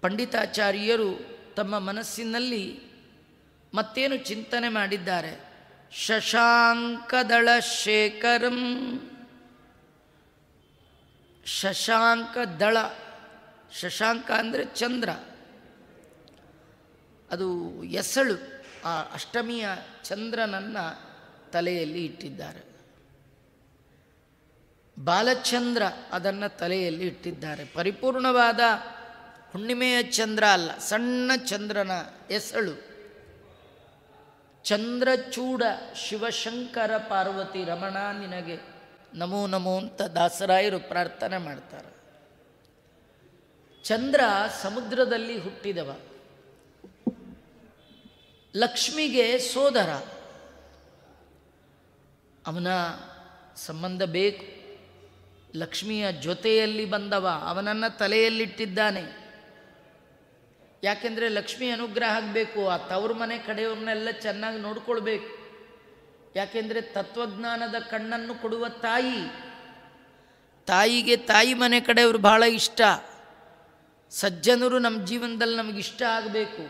ಪಂಡಿತಾಚಾರ್ಯರು ತಮ್ಮ ಮನಸ್ಸಿನಲ್ಲಿ ಮತ್ತೇನು ಚಿಂತನೆ ಮಾಡಿದ್ದಾರೆ? ಶಶಾಂಕದಳ ಶೇಖರಂ. ಶಶಾಂಕದಳ, ಶಶಾಂಕ ಅಂದರೆ ಚಂದ್ರ, ಅದು ಎಸಳು. ಆ ಅಷ್ಟಮಿಯ ಚಂದ್ರನನ್ನು ತಲೆಯಲ್ಲಿ ಇಟ್ಟಿದ್ದಾರೆ. ಬಾಲಚಂದ್ರ ಅದನ್ನು ತಲೆಯಲ್ಲಿ ಇಟ್ಟಿದ್ದಾರೆ. ಪರಿಪೂರ್ಣವಾದ ಹುಣ್ಣಿಮೆಯ ಚಂದ್ರ ಅಲ್ಲ, ಸಣ್ಣ ಚಂದ್ರನ ಎಸಳು. ಚಂದ್ರಚೂಡ ಶಿವಶಂಕರ ಪಾರ್ವತಿ ರಮಣ ನಿನಗೆ ನಮೋ ನಮೋ ಅಂತ ದಾಸರಾಯರು ಪ್ರಾರ್ಥನೆ ಮಾಡ್ತಾರೆ. ಚಂದ್ರ ಸಮುದ್ರದಲ್ಲಿ ಹುಟ್ಟಿದವ, ಲಕ್ಷ್ಮಿಗೆ ಸೋದರ. ಅವನ ಸಂಬಂಧ ಬೇಕು. ಲಕ್ಷ್ಮಿಯ ಜೊತೆಯಲ್ಲಿ ಬಂದವ, ಅವನನ್ನು ತಲೆಯಲ್ಲಿಟ್ಟಿದ್ದಾನೆ. ಯಾಕೆಂದರೆ ಲಕ್ಷ್ಮಿ ಅನುಗ್ರಹ ಆಗಬೇಕು. ಆ ತವ್ರ ಮನೆ ಕಡೆಯವ್ರನ್ನೆಲ್ಲ ಚೆನ್ನಾಗಿ ನೋಡ್ಕೊಳ್ಬೇಕು. ಯಾಕೆಂದರೆ ತತ್ವಜ್ಞಾನದ ಕಣ್ಣನ್ನು ಕೊಡುವ ತಾಯಿ. ತಾಯಿಗೆ ತಾಯಿ ಮನೆ ಕಡೆಯವರು ಬಹಳ ಇಷ್ಟ. ಸಜ್ಜನರು ನಮ್ಮ ಜೀವನದಲ್ಲಿ ನಮಗಿಷ್ಟ ಆಗಬೇಕು.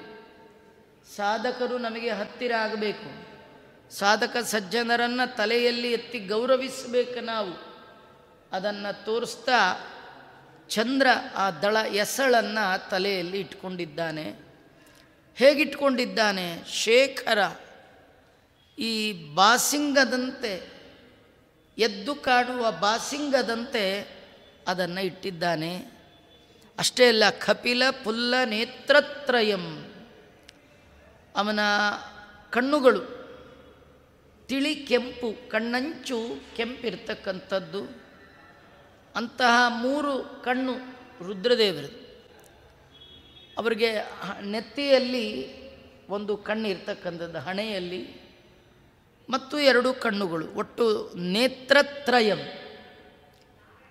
ಸಾಧಕರು ನಮಗೆ ಹತ್ತಿರ ಆಗಬೇಕು. ಸಾಧಕ ಸಜ್ಜನರನ್ನು ತಲೆಯಲ್ಲಿ ಎತ್ತಿ ಗೌರವಿಸಬೇಕು ನಾವು. ಅದನ್ನು ತೋರಿಸ್ತಾ ಚಂದ್ರ ಆ ದಳ ಎಸಳನ್ನು ತಲೆಯಲ್ಲಿ ಇಟ್ಕೊಂಡಿದ್ದಾನೆ. ಹೇಗಿಟ್ಕೊಂಡಿದ್ದಾನೆ? ಶೇಖರ, ಈ ಬಾಸಿಂಗದಂತೆ, ಎದ್ದು ಕಾಣುವ ಬಾಸಿಂಗದಂತೆ ಅದನ್ನು ಇಟ್ಟಿದ್ದಾನೆ. ಅಷ್ಟೇ ಅಲ್ಲ, ಕಪಿಲ ಪುಲ್ಲ ನೇತ್ರತ್ರಯಂ. ಅವನ ಕಣ್ಣುಗಳು ತಿಳಿ ಕೆಂಪು, ಕಣ್ಣಂಚು ಕೆಂಪಿರ್ತಕ್ಕಂಥದ್ದು. ಅಂತಹ 3 ಕಣ್ಣು ರುದ್ರದೇವರದು. ಅವರಿಗೆ ನೆತ್ತಿಯಲ್ಲಿ ಒಂದು ಕಣ್ಣು ಇರ್ತಕ್ಕಂಥದ್ದು, ಹಣೆಯಲ್ಲಿ, ಮತ್ತು 2 ಕಣ್ಣುಗಳು, ಒಟ್ಟು ನೇತ್ರತ್ರಯಂ.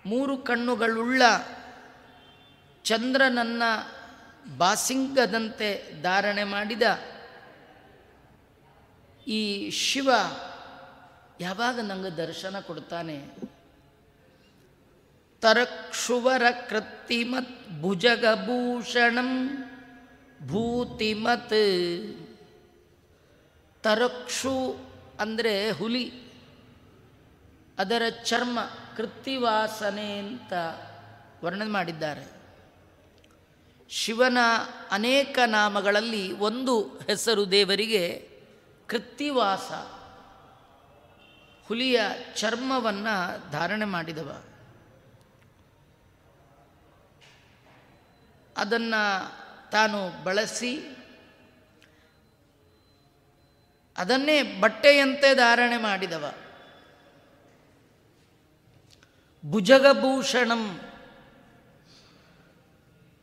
3 ಕಣ್ಣುಗಳುಳ್ಳ ಚಂದ್ರನನ್ನು ಬಾಸಿಂಗದಂತೆ ಧಾರಣೆ ಮಾಡಿದ ಈ ಶಿವ ಯಾವಾಗ ನಂಗೆ ದರ್ಶನ ಕೊಡ್ತಾನೆ? ತರಕ್ಷುವರ ಕೃತ್ತಿಮತ್ ಭುಜಗಭೂಷಣಂ ಭೂತಿಮತ್. ತರಕ್ಷು ಅಂದರೆ ಹುಲಿ, ಅದರ ಚರ್ಮ ಕೃತ್ತಿವಾಸನೆ ಅಂತ ವರ್ಣನೆ ಮಾಡಿದ್ದಾರೆ. ಶಿವನ ಅನೇಕ ನಾಮಗಳಲ್ಲಿ ಒಂದು ಹೆಸರು ದೇವರಿಗೆ ಕೃತ್ತಿವಾಸ. ಹುಲಿಯ ಚರ್ಮವನ್ನು ಧಾರಣೆ ಮಾಡಿದವ. ಅದನ್ನು ತಾನು ಬಳಸಿ ಅದನ್ನೇ ಬಟ್ಟೆಯಂತೆ ಧಾರಣೆ ಮಾಡಿದವ. ಭುಜಗಭೂಷಣಂ.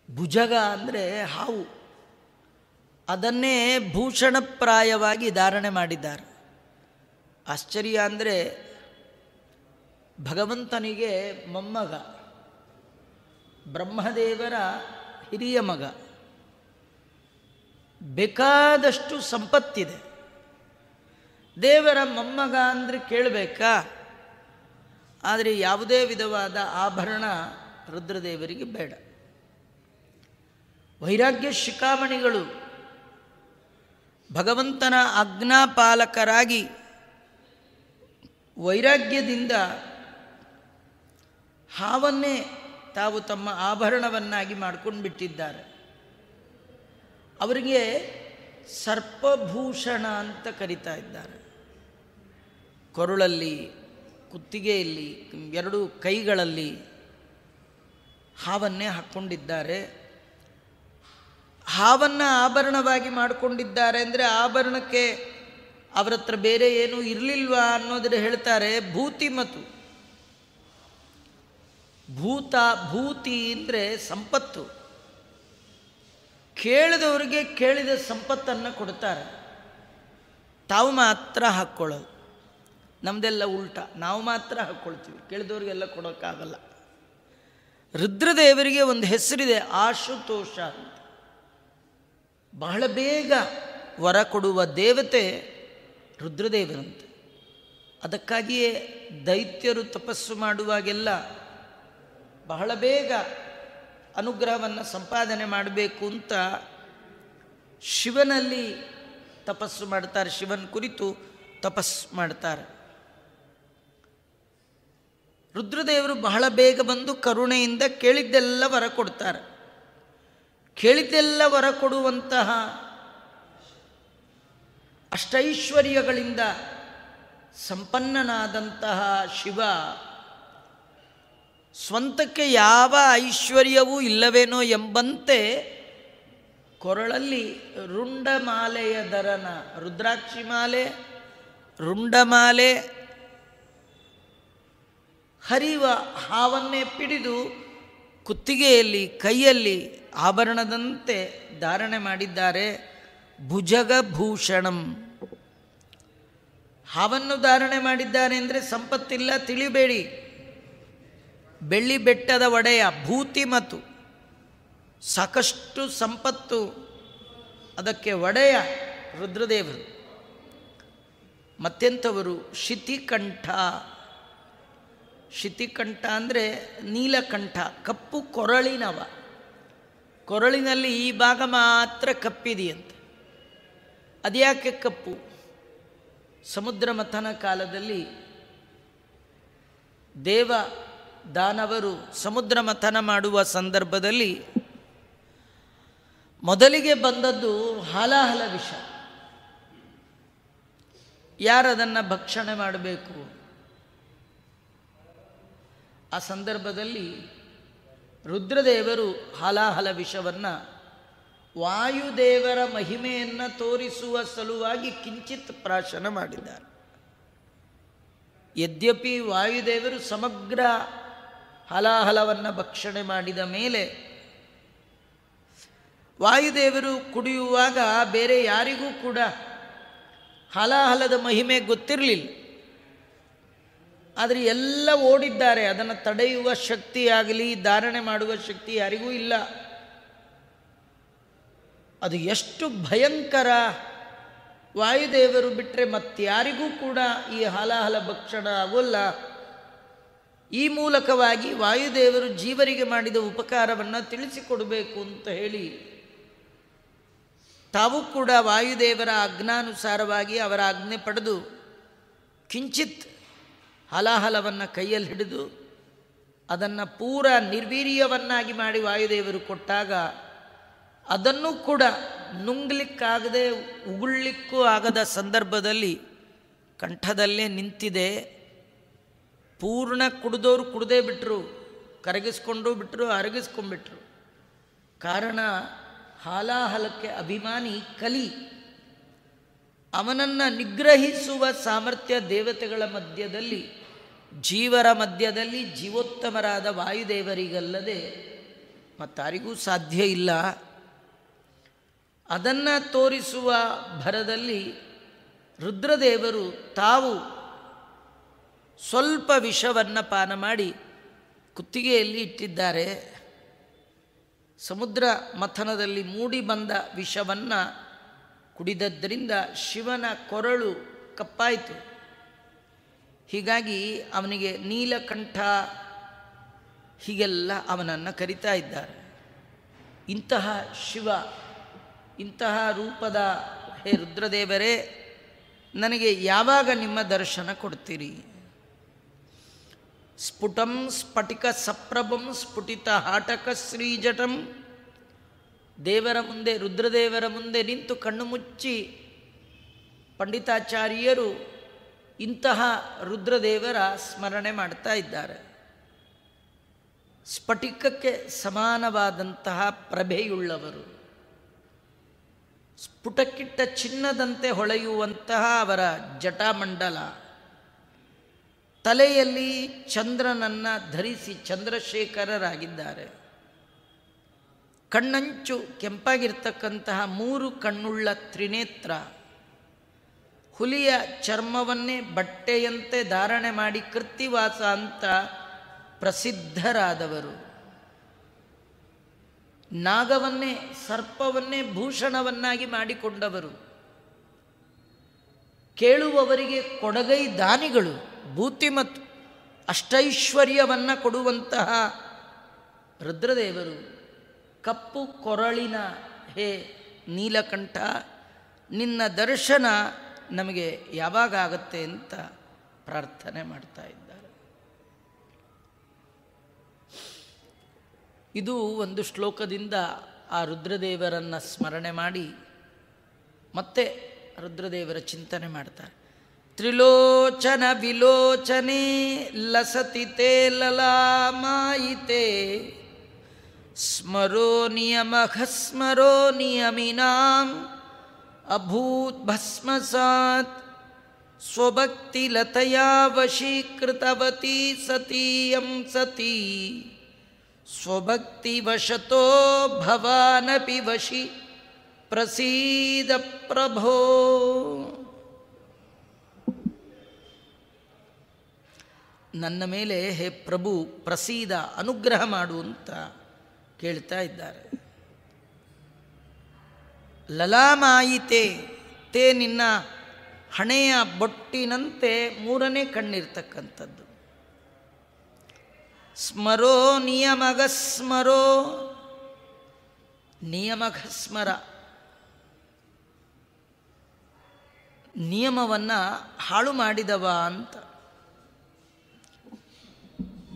ಭುಜಗ ಅಂದರೆ ಹಾವು, ಅದನ್ನೇ ಭೂಷಣಪ್ರಾಯವಾಗಿ ಧಾರಣೆ ಮಾಡಿದ್ದಾರೆ. ಆಶ್ಚರ್ಯ ಅಂದರೆ ಭಗವಂತನಿಗೆ ಮೊಮ್ಮಗ, ಬ್ರಹ್ಮದೇವರ ಹಿರಿಯ ಮಗ, ಬೇಕಾದಷ್ಟು ಸಂಪತ್ತಿದೆ. ದೇವರ ಮೊಮ್ಮಗ ಅಂದರೆ ಕೇಳಬೇಕಾ? ಆದರೆ ಯಾವುದೇ ವಿಧವಾದ ಆಭರಣ ರುದ್ರದೇವರಿಗೆ ಬೇಡ. ವೈರಾಗ್ಯ ಶಿಖಾಮಣಿಗಳು ಭಗವಂತನ ಆಜ್ಞಾಪಾಲಕರಾಗಿ ವೈರಾಗ್ಯದಿಂದ ಹಾವನ್ನೇ ತಾವು ತಮ್ಮ ಆಭರಣವನ್ನಾಗಿ ಮಾಡ್ಕೊಂಡು ಬಿಟ್ಟಿದ್ದಾರೆ. ಅವರಿಗೆ ಸರ್ಪಭೂಷಣ ಅಂತ ಕರೀತಾ ಇದ್ದಾರೆ. ಕೊರಳಲ್ಲಿ, ಕುತ್ತಿಗೆಯಲ್ಲಿ, 2 ಕೈಗಳಲ್ಲಿ ಹಾವನ್ನೇ ಹಾಕ್ಕೊಂಡಿದ್ದಾರೆ. ಹಾವನ್ನು ಆಭರಣವಾಗಿ ಮಾಡಿಕೊಂಡಿದ್ದಾರೆ ಅಂದರೆ ಆಭರಣಕ್ಕೆ ಅವರ ಹತ್ರ ಬೇರೆ ಏನೂ ಇರಲಿಲ್ವಾ ಅನ್ನೋದ್ರ ಹೇಳ್ತಾರೆ. ಭೂತಿಮತು. ಭೂತಿ ಅಂದರೆ ಸಂಪತ್ತು. ಕೇಳಿದವರಿಗೆ ಕೇಳಿದ ಸಂಪತ್ತನ್ನು ಕೊಡ್ತಾರೆ, ತಾವು ಮಾತ್ರ ಹಾಕ್ಕೊಳ್ಳೋದು. ನಮ್ಮದೆಲ್ಲ ಉಲ್ಟಾ, ನಾವು ಮಾತ್ರ ಹಾಕ್ಕೊಳ್ತೀವಿ, ಕೇಳಿದವ್ರಿಗೆಲ್ಲ ಕೊಡೋಕ್ಕಾಗಲ್ಲ. ರುದ್ರದೇವರಿಗೆ ಒಂದು ಹೆಸರಿದೆ, ಆಶುತೋಷ ಅಂತ. ಬಹಳ ಬೇಗ ವರ ಕೊಡುವ ದೇವತೆ ರುದ್ರದೇವರಂತೆ. ಅದಕ್ಕಾಗಿಯೇ ದೈತ್ಯರು ತಪಸ್ಸು ಮಾಡುವಾಗೆಲ್ಲ ಬಹಳ ಬೇಗ ಅನುಗ್ರಹವನ್ನು ಸಂಪಾದನೆ ಮಾಡಬೇಕು ಅಂತ ಶಿವನಲ್ಲಿ ತಪಸ್ಸು ಮಾಡ್ತಾರೆ, ಶಿವನ ಕುರಿತು ತಪಸ್ಸು ಮಾಡ್ತಾರೆ. ರುದ್ರದೇವರು ಬಹಳ ಬೇಗ ಬಂದು ಕರುಣೆಯಿಂದ ಕೇಳಿದ್ದೆಲ್ಲ ವರ ಕೊಡ್ತಾರೆ. ಕೇಳಿದ್ದೆಲ್ಲ ವರ ಕೊಡುವಂತಹ ಅಷ್ಟೈಶ್ವರ್ಯಗಳಿಂದ ಸಂಪನ್ನನಾದಂತಹ ಶಿವ ಸ್ವಂತಕ್ಕೆ ಯಾವ ಐಶ್ವರ್ಯವೂ ಇಲ್ಲವೇನೋ ಎಂಬಂತೆ ಕೊರಳಲ್ಲಿ ರುಂಡಮಾಲೆಯ ದರನ, ರುದ್ರಾಕ್ಷಿ ಮಾಲೆ, ರುಂಡಮಾಲೆ, ಹರಿವ ಹಾವನ್ನೇ ಪಿಡಿದು ಕುತ್ತಿಗೆಯಲ್ಲಿ ಕೈಯಲ್ಲಿ ಆಭರಣದಂತೆ ಧಾರಣೆ ಮಾಡಿದ್ದಾರೆ. ಭುಜಗಭೂಷಣಂ, ಹಾವನ್ನು ಧಾರಣೆ ಮಾಡಿದ್ದಾರೆ ಅಂದರೆ ಸಂಪತ್ತಿಲ್ಲ ತಿಳಿಬೇಡಿ. ಬೆಳ್ಳಿ ಬೆಟ್ಟದ ಒಡೆಯ ಭೂತಿಮತು, ಸಾಕಷ್ಟು ಸಂಪತ್ತು, ಅದಕ್ಕೆ ಒಡೆಯ ರುದ್ರದೇವರು. ಮತ್ತೆಂಥವರು? ಶಿತಿಕಂಠ. ಶಿತಿಕಂಠ ಅಂದರೆ ನೀಲಕಂಠ, ಕಪ್ಪು ಕೊರಳಿನವ. ಕೊರಳಿನಲ್ಲಿ ಈ ಭಾಗ ಮಾತ್ರ ಕಪ್ಪಿದೆಯಂತೆ. ಅದ್ಯಾಕೆ ಕಪ್ಪು? ಸಮುದ್ರ ಮಥನ ಕಾಲದಲ್ಲಿ ದೇವ ದಾನವರು ಸಮುದ್ರ ಮಥನ ಮಾಡುವ ಸಂದರ್ಭದಲ್ಲಿ ಮೊದಲಿಗೆ ಬಂದದ್ದು ಹಾಲಾಹಲ ವಿಷ. ಯಾರದನ್ನು ಭಕ್ಷಣೆ ಮಾಡಬೇಕು? ಆ ಸಂದರ್ಭದಲ್ಲಿ ರುದ್ರದೇವರು ಹಾಲಾಹಲ ವಿಷವನ್ನು ವಾಯುದೇವರ ಮಹಿಮೆಯನ್ನು ತೋರಿಸುವ ಸಲುವಾಗಿ ಕಿಂಚಿತ್ ಪ್ರಾಶನ ಮಾಡಿದ್ದಾರೆ. ಯದ್ಯಪಿ ವಾಯುದೇವರು ಸಮಗ್ರ ಹಲಾಹಲವನ್ನು ಭಕ್ಷಣೆ ಮಾಡಿದ ಮೇಲೆ ವಾಯುದೇವರು ಕುಡಿಯುವಾಗ ಬೇರೆ ಯಾರಿಗೂ ಕೂಡ ಹಲಾಹಲದ ಮಹಿಮೆ ಗೊತ್ತಿರಲಿಲ್ಲ. ಆದರೆ ಎಲ್ಲ ಓಡಿದ್ದಾರೆ. ಅದನ್ನು ತಡೆಯುವ ಶಕ್ತಿಯಾಗಲಿ ಧಾರಣೆ ಮಾಡುವ ಶಕ್ತಿ ಯಾರಿಗೂ ಇಲ್ಲ. ಅದು ಎಷ್ಟು ಭಯಂಕರ! ವಾಯುದೇವರು ಬಿಟ್ಟರೆ ಮತ್ತಾರಿಗೂ ಕೂಡ ಈ ಹಾಲಾಹಲ ಭಕ್ಷಣ ಆಗೋಲ್ಲ. ಈ ಮೂಲಕವಾಗಿ ವಾಯುದೇವರು ಜೀವರಿಗೆ ಮಾಡಿದ ಉಪಕಾರವನ್ನು ತಿಳಿಸಿಕೊಡಬೇಕು ಅಂತ ಹೇಳಿ ತಾವು ಕೂಡ ವಾಯುದೇವರ ಆಜ್ಞಾನುಸಾರವಾಗಿ ಅವರ ಆಜ್ಞೆ ಪಡೆದು ಕಿಂಚಿತ್ ಹಲಾಹಲವನ್ನು ಕೈಯಲ್ಲಿ ಹಿಡಿದು ಅದನ್ನು ಪೂರ ನಿರ್ವೀರ್ಯವನ್ನಾಗಿ ಮಾಡಿ ವಾಯುದೇವರು ಕೊಟ್ಟಾಗ ಅದನ್ನು ಕೂಡ ನುಂಗ್ಲಿಕ್ಕಾಗದೆ ಉಗುಳ್ಲಿಕ್ಕೂ ಆಗದ ಸಂದರ್ಭದಲ್ಲಿ ಕಂಠದಲ್ಲೇ ನಿಂತಿದೆ. ಪೂರ್ಣ ಕುಡಿದವರು ಕುಡಿದೇ ಬಿಟ್ಟರು, ಕರಗಿಸ್ಕೊಂಡು ಬಿಟ್ಟರು, ಅರಗಿಸ್ಕೊಂಡ್ಬಿಟ್ರು. ಕಾರಣ ಹಾಲಾಹಲಕ್ಕೆ ಅಭಿಮಾನಿ ಕಲಿ. ಅವನನ್ನು ನಿಗ್ರಹಿಸುವ ಸಾಮರ್ಥ್ಯ ದೇವತೆಗಳ ಮಧ್ಯದಲ್ಲಿ, ಜೀವರ ಮಧ್ಯದಲ್ಲಿ ಜೀವೋತ್ತಮರಾದ ವಾಯುದೇವರಿಗಲ್ಲದೆ ಮತ್ತಾರಿಗೂ ಸಾಧ್ಯ ಇಲ್ಲ. ಅದನ್ನು ತೋರಿಸುವ ಭರದಲ್ಲಿ ರುದ್ರದೇವರು ತಾವು ಸ್ವಲ್ಪ ವಿಷವನ್ನು ಪಾನ ಮಾಡಿ ಕುತ್ತಿಗೆಯಲ್ಲಿ ಇಟ್ಟಿದ್ದಾರೆ. ಸಮುದ್ರ ಮಥನದಲ್ಲಿ ಮೂಡಿ ಬಂದ ವಿಷವನ್ನು ಕುಡಿದದ್ದರಿಂದ ಶಿವನ ಕೊರಳು ಕಪ್ಪಾಯಿತು. ಹೀಗಾಗಿ ಅವನಿಗೆ ನೀಲಕಂಠ ಹೀಗೆಲ್ಲ ಅವನನ್ನು ಕರಿತಾ ಇದ್ದಾರೆ. ಇಂತಹ ಶಿವ, ಇಂತಹ ರೂಪದ ಹೇ ರುದ್ರದೇವರೇ, ನನಗೆ ಯಾವಾಗ ನಿಮ್ಮ ದರ್ಶನ ಕೊಡ್ತೀರಿ? ಸ್ಫುಟಂ ಸ್ಫಟಿಕ ಸಪ್ರಭಂ ಸ್ಫುಟಿತ ಹಾಟಕ ಶ್ರೀಜಟಂ. ದೇವರ ಮುಂದೆ, ರುದ್ರದೇವರ ಮುಂದೆ ನಿಂತು ಕಣ್ಣು ಮುಚ್ಚಿ ಪಂಡಿತಾಚಾರ್ಯರು ಇಂತಹ ರುದ್ರದೇವರ ಸ್ಮರಣೆ ಮಾಡ್ತಾ ಇದ್ದಾರೆ. ಸ್ಫಟಿಕಕ್ಕೆ ಸಮಾನವಾದಂತಹ ಪ್ರಭೆಯುಳ್ಳವರು, ಸ್ಫುಟಕ್ಕಿಟ್ಟ ಚಿನ್ನದಂತೆ ಹೊಳೆಯುವಂತಹ ಅವರ ಜಟಾಮಂಡಲ, ತಲೆಯಲ್ಲಿ ಚಂದ್ರನನ್ನು ಧರಿಸಿ ಚಂದ್ರಶೇಖರರಾಗಿದ್ದಾರೆ. ಕಣ್ಣಂಚು ಕೆಂಪಾಗಿರ್ತಕ್ಕಂತಹ 3 ಕಣ್ಣುಳ್ಳ ತ್ರಿನೇತ್ರ, ಹುಲಿಯ ಚರ್ಮವನ್ನೇ ಬಟ್ಟೆಯಂತೆ ಧಾರಣೆ ಮಾಡಿ ಕೃತ್ತಿವಾಸ ಅಂತ ಪ್ರಸಿದ್ಧರಾದವರು, ನಾಗವನ್ನೇ ಸರ್ಪವನ್ನೇ ಭೂಷಣವನ್ನಾಗಿ ಮಾಡಿಕೊಂಡವರು, ಕೇಳುವವರಿಗೆ ಕೊಡಗೈ ದಾನಿಗಳು, ಭೂತಿ ಮತ್ತು ಅಷ್ಟೈಶ್ವರ್ಯವನ್ನು ಕೊಡುವಂತಹ ರುದ್ರದೇವರು ಕಪ್ಪು ಕೊರಳಿನ ಹೇ ನೀಲಕಂಠ, ನಿನ್ನ ದರ್ಶನ ನಮಗೆ ಯಾವಾಗ ಆಗತ್ತೆ ಅಂತ ಪ್ರಾರ್ಥನೆ ಮಾಡ್ತಾ ಇದ್ದಾರೆ. ಇದು ಒಂದು ಶ್ಲೋಕದಿಂದ ಆ ರುದ್ರದೇವರನ್ನು ಸ್ಮರಣೆ ಮಾಡಿ ಮತ್ತೆ ರುದ್ರದೇವರ ಚಿಂತನೆ ಮಾಡ್ತಾರೆ. ತ್ರಿಲೋಚನ ವಿಲೋಚನೆ ಲಸತಿ ತೇ ಲಲಾಮಾಯಿತೆ ಸ್ಮರೋ ನಿಯಮಃ ಸ್ಮರೋ ನಿಯಮಿನಾಂ ಅಭೂತ್ ಭಸ್ಮಸಾತ್ ಸ್ವಭಕ್ತಿಲತಯಾ ವಶೀಕೃತವತಿ ಸತೀಯಂ ಸತಿ ಸ್ವಭಕ್ತಿವಶತೋ ಭವಾನಪಿ ವಶಿ ಪ್ರಸೀದ ಪ್ರಭೋ. ನನ್ನ ಮೇಲೆ ಹೇ ಪ್ರಭು ಪ್ರಸೀದ, ಅನುಗ್ರಹ ಮಾಡು ಅಂತ ಕೇಳ್ತಾ ಇದ್ದಾರೆ. ಲಲಾಮಾಯಿತೆ, ತೇ ನಿನ್ನ ಹಣೆಯ ಬೊಟ್ಟಿನಂತೆ ಮೂರನೇ ಕಣ್ಣಿರ್ತಕ್ಕಂಥದ್ದು. ಸ್ಮರೋ ನಿಯಮಗ ಸ್ಮರೋ, ನಿಯಮಗ ಸ್ಮರ, ನಿಯಮವನ್ನು ಹಾಳು ಮಾಡಿದವ ಅಂತ.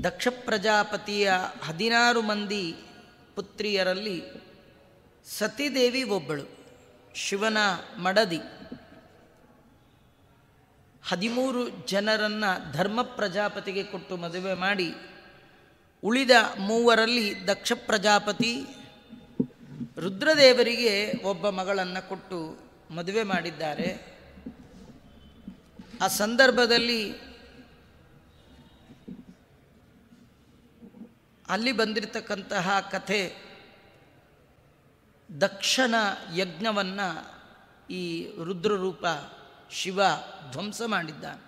ದಕ್ಷ ಪ್ರಜಾಪತಿಯ 16 ಮಂದಿ ಪುತ್ರಿಯರಲ್ಲಿ ಸತೀದೇವಿ ಒಬ್ಬಳು, ಶಿವನ ಮಡದಿ. 13 ಜನರನ್ನು ಧರ್ಮ ಪ್ರಜಾಪತಿಗೆ ಕೊಟ್ಟು ಮದುವೆ ಮಾಡಿ, ಉಳಿದ 3ರಲ್ಲಿ ದಕ್ಷ ಪ್ರಜಾಪತಿ ರುದ್ರದೇವರಿಗೆ ಒಬ್ಬ ಮಗಳನ್ನು ಕೊಟ್ಟು ಮದುವೆ ಮಾಡಿದ್ದಾರೆ. ಆ ಸಂದರ್ಭದಲ್ಲಿ ಅಲ್ಲಿ ಬಂದಿರತಕ್ಕಂತಹ ಕಥೆ, ದಕ್ಷನ ಯಜ್ಞವನ್ನು ಈ ರುದ್ರರೂಪ ಶಿವ ಧ್ವಂಸ ಮಾಡಿದ್ದಾನೆ.